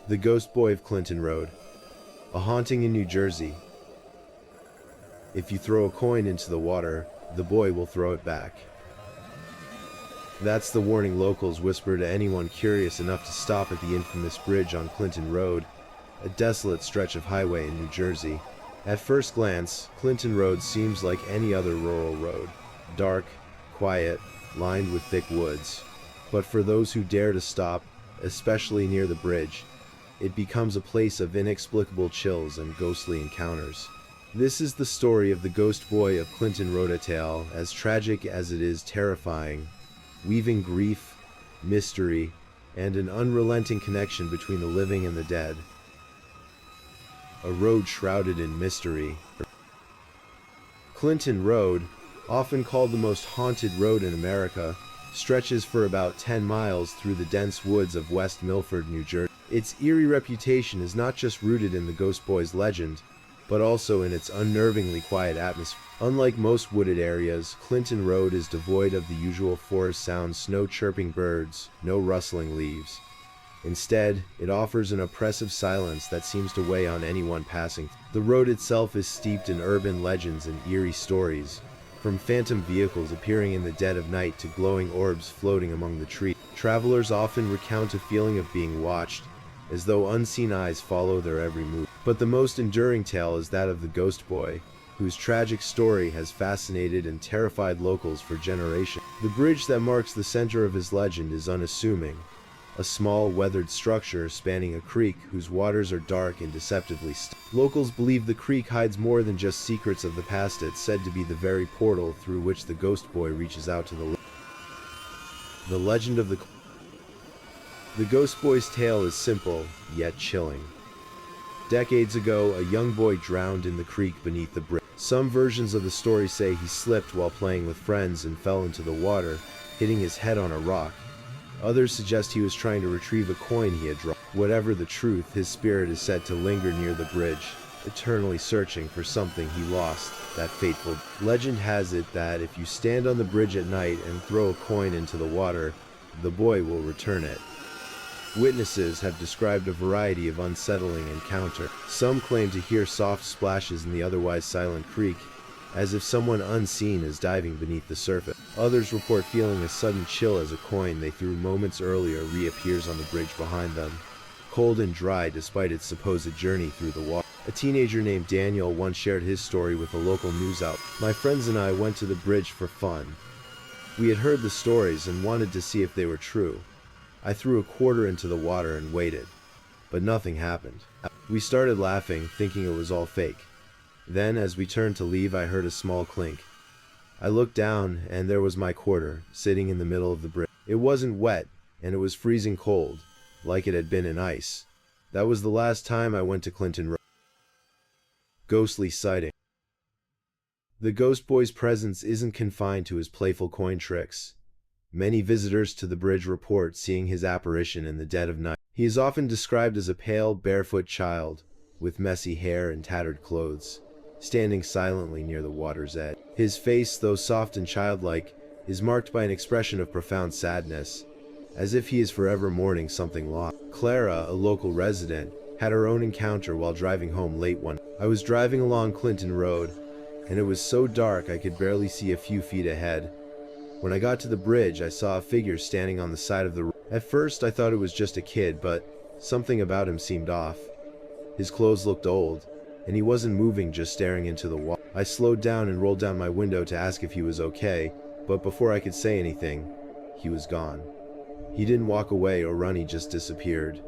The Ghost Boy of Clinton Road. A haunting in New Jersey. If you throw a coin into the water, the boy will throw it back. That's the warning locals whisper to anyone curious enough to stop at the infamous bridge on Clinton Road, a desolate stretch of highway in New Jersey. At first glance, Clinton Road seems like any other rural road. Dark, quiet, lined with thick woods. But for those who dare to stop, especially near the bridge, it becomes a place of inexplicable chills and ghostly encounters. This is the story of the Ghost Boy of Clinton Road, a tale as tragic as it is terrifying, weaving grief, mystery, and an unrelenting connection between the living and the dead. A road shrouded in mystery. Clinton Road, often called the most haunted road in America, stretches for about 10 miles through the dense woods of West Milford, New Jersey. Its eerie reputation is not just rooted in the Ghost Boy's legend, but also in its unnervingly quiet atmosphere. Unlike most wooded areas, Clinton Road is devoid of the usual forest sounds: no chirping birds, no rustling leaves. Instead, it offers an oppressive silence that seems to weigh on anyone passing. The road itself is steeped in urban legends and eerie stories, from phantom vehicles appearing in the dead of night to glowing orbs floating among the trees. Travelers often recount a feeling of being watched, as though unseen eyes follow their every move. But the most enduring tale is that of the Ghost Boy, whose tragic story has fascinated and terrified locals for generations. The bridge that marks the center of his legend is unassuming, a small, weathered structure spanning a creek whose waters are dark and deceptively still. Locals believe the creek hides more than just secrets of the past. It's said to be the very portal through which the Ghost Boy reaches out to the legend of the Ghost Boy's tale is simple, yet chilling. Decades ago, a young boy drowned in the creek beneath the bridge. Some versions of the story say he slipped while playing with friends and fell into the water, hitting his head on a rock. Others suggest he was trying to retrieve a coin he had dropped. Whatever the truth, his spirit is said to linger near the bridge, eternally searching for something he lost that fateful. Legend has it that if you stand on the bridge at night and throw a coin into the water, the boy will return it. Witnesses have described a variety of unsettling encounters. Some claim to hear soft splashes in the otherwise silent creek, as if someone unseen is diving beneath the surface. Others report feeling a sudden chill as a coin they threw moments earlier reappears on the bridge behind them, cold and dry despite its supposed journey through the water. A teenager named Daniel once shared his story with a local news outlet. "My friends and I went to the bridge for fun. We had heard the stories and wanted to see if they were true. I threw a quarter into the water and waited, but nothing happened. We started laughing, thinking it was all fake. Then, as we turned to leave, I heard a small clink. I looked down, and there was my quarter, sitting in the middle of the bridge. It wasn't wet, and it was freezing cold, like it had been in ice. That was the last time I went to Clinton Road." Ghostly sighting. The Ghost Boy's presence isn't confined to his playful coin tricks. Many visitors to the bridge report seeing his apparition in the dead of night. He is often described as a pale, barefoot child, with messy hair and tattered clothes, standing silently near the water's edge. His face, though soft and childlike, is marked by an expression of profound sadness, as if he is forever mourning something lost. Clara, a local resident, had her own encounter while driving home late one night. "I was driving along Clinton Road, and it was so dark I could barely see a few feet ahead. When I got to the bridge, I saw a figure standing on the side of the road. At first, I thought it was just a kid, but something about him seemed off. His clothes looked old, and he wasn't moving, just staring into the water. I slowed down and rolled down my window to ask if he was okay, but before I could say anything, he was gone. He didn't walk away or run, he just disappeared.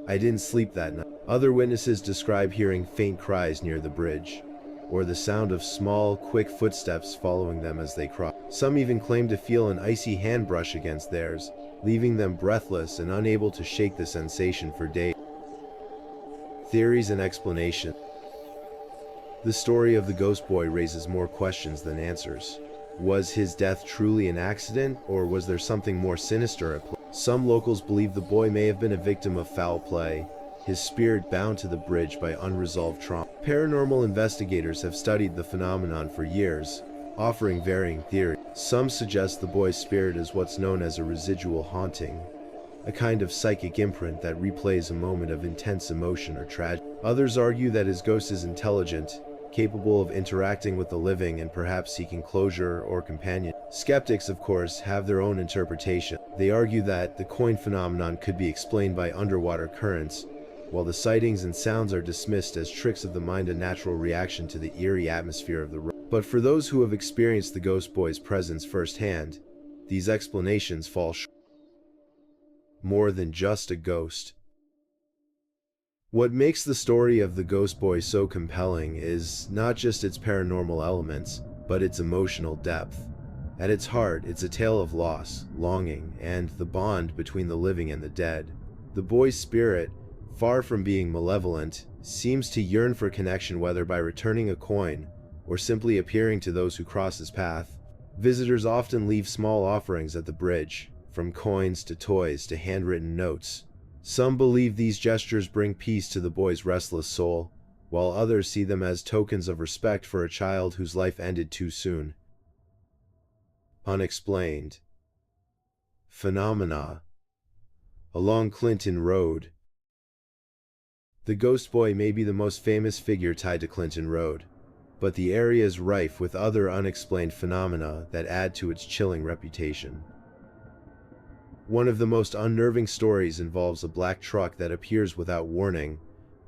I didn't sleep that night." Other witnesses describe hearing faint cries near the bridge, or the sound of small, quick footsteps following them as they cross. Some even claim to feel an icy hand brush against theirs, leaving them breathless and unable to shake the sensation for days. Theories and explanation. The story of the Ghost Boy raises more questions than answers. Was his death truly an accident, or was there something more sinister at play? Some locals believe the boy may have been a victim of foul play, his spirit bound to the bridge by unresolved trauma. Paranormal investigators have studied the phenomenon for years, offering varying theories. Some suggest the boy's spirit is what's known as a residual haunting, a kind of psychic imprint that replays a moment of intense emotion or tragedy. Others argue that his ghost is intelligent, capable of interacting with the living and perhaps seeking closure or companion. Skeptics, of course, have their own interpretation. They argue that the coin phenomenon could be explained by underwater currents, while the sightings and sounds are dismissed as tricks of the mind, a natural reaction to the eerie atmosphere of the road. But for those who have experienced the ghost boy's presence firsthand, these explanations fall short. More than just a ghost. What makes the story of the ghost boy so compelling is not just its paranormal elements, but its emotional depth. At its heart, it's a tale of loss, longing, and the bond between the living and the dead. The boy's spirit, far from being malevolent, seems to yearn for connection, whether by returning a coin or simply appearing to those who cross his path. Visitors often leave small offerings at the bridge, from coins to toys to handwritten notes. Some believe these gestures bring peace to the boy's restless soul, while others see them as tokens of respect for a child whose life ended too soon. Unexplained phenomena. Along Clinton Road. The ghost boy may be the most famous figure tied to Clinton Road, but the area is rife with other unexplained phenomena that add to its chilling reputation. One of the most unnerving stories involves a black truck that appears without warning,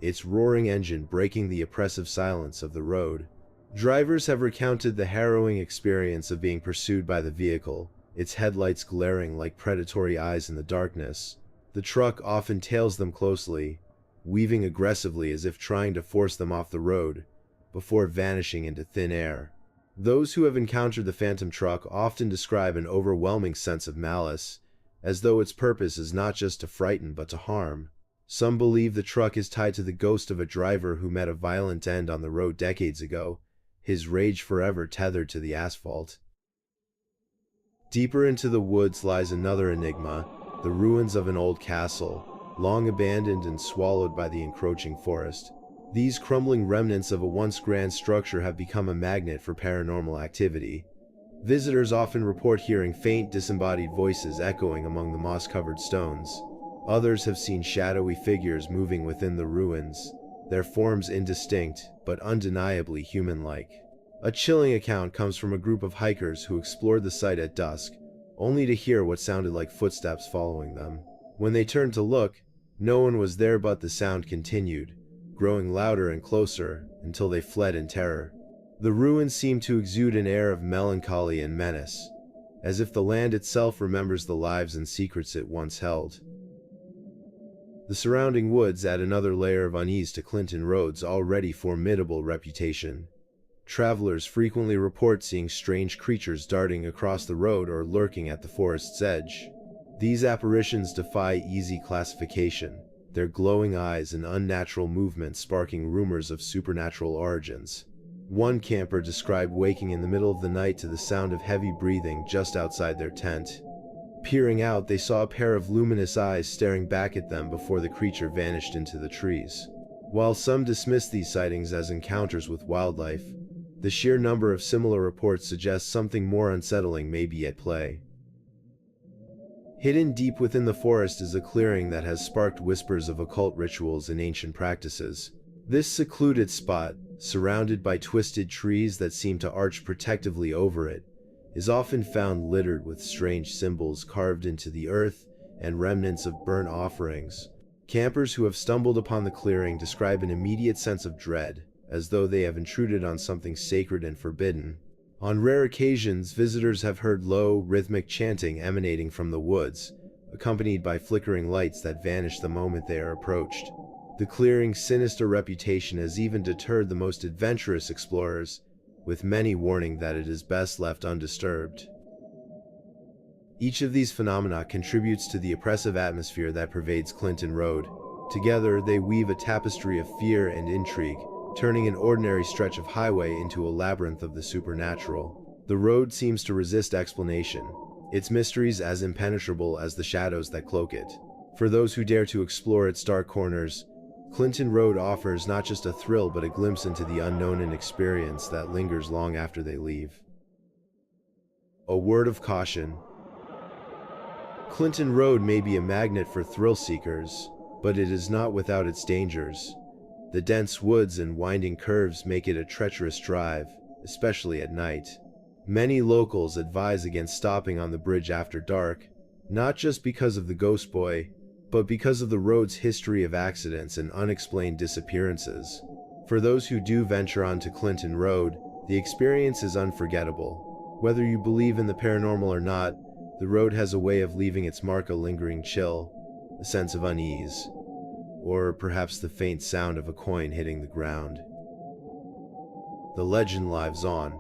its roaring engine breaking the oppressive silence of the road. Drivers have recounted the harrowing experience of being pursued by the vehicle, its headlights glaring like predatory eyes in the darkness. The truck often tails them closely, weaving aggressively as if trying to force them off the road, before vanishing into thin air. Those who have encountered the phantom truck often describe an overwhelming sense of malice, as though its purpose is not just to frighten but to harm. Some believe the truck is tied to the ghost of a driver who met a violent end on the road decades ago, his rage forever tethered to the asphalt. Deeper into the woods lies another enigma, the ruins of an old castle, long abandoned and swallowed by the encroaching forest. These crumbling remnants of a once grand structure have become a magnet for paranormal activity. Visitors often report hearing faint, disembodied voices echoing among the moss-covered stones. Others have seen shadowy figures moving within the ruins, their forms indistinct but undeniably human-like. A chilling account comes from a group of hikers who explored the site at dusk, only to hear what sounded like footsteps following them. When they turned to look, no one was there, but the sound continued, growing louder and closer, until they fled in terror. The ruins seem to exude an air of melancholy and menace, as if the land itself remembers the lives and secrets it once held. The surrounding woods add another layer of unease to Clinton Road's already formidable reputation. Travelers frequently report seeing strange creatures darting across the road or lurking at the forest's edge. These apparitions defy easy classification, their glowing eyes and unnatural movements sparking rumors of supernatural origins. One camper described waking in the middle of the night to the sound of heavy breathing just outside their tent. Peering out, they saw a pair of luminous eyes staring back at them before the creature vanished into the trees. While some dismiss these sightings as encounters with wildlife, the sheer number of similar reports suggests something more unsettling may be at play. Hidden deep within the forest is a clearing that has sparked whispers of occult rituals and ancient practices. This secluded spot, surrounded by twisted trees that seem to arch protectively over it, is often found littered with strange symbols carved into the earth and remnants of burnt offerings. Campers who have stumbled upon the clearing describe an immediate sense of dread, as though they have intruded on something sacred and forbidden. On rare occasions, visitors have heard low, rhythmic chanting emanating from the woods, accompanied by flickering lights that vanish the moment they are approached. The clearing's sinister reputation has even deterred the most adventurous explorers, with many warning that it is best left undisturbed. Each of these phenomena contributes to the oppressive atmosphere that pervades Clinton Road. Together, they weave a tapestry of fear and intrigue, turning an ordinary stretch of highway into a labyrinth of the supernatural. The road seems to resist explanation, its mysteries as impenetrable as the shadows that cloak it. For those who dare to explore its dark corners, Clinton Road offers not just a thrill but a glimpse into the unknown, an experience that lingers long after they leave. A word of caution. Clinton Road may be a magnet for thrill seekers, but it is not without its dangers. The dense woods and winding curves make it a treacherous drive, especially at night. Many locals advise against stopping on the bridge after dark, not just because of the ghost boy, but because of the road's history of accidents and unexplained disappearances. For those who do venture onto Clinton Road, the experience is unforgettable. Whether you believe in the paranormal or not, the road has a way of leaving its mark, a lingering chill, a sense of unease, or perhaps the faint sound of a coin hitting the ground. The legend lives on.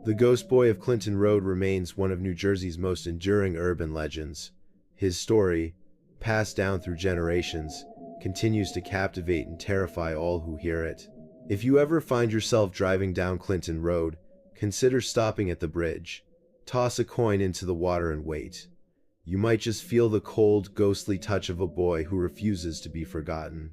The Ghost Boy of Clinton Road remains one of New Jersey's most enduring urban legends. His story, passed down through generations, continues to captivate and terrify all who hear it. If you ever find yourself driving down Clinton Road, consider stopping at the bridge. Toss a coin into the water and wait. You might just feel the cold, ghostly touch of a boy who refuses to be forgotten.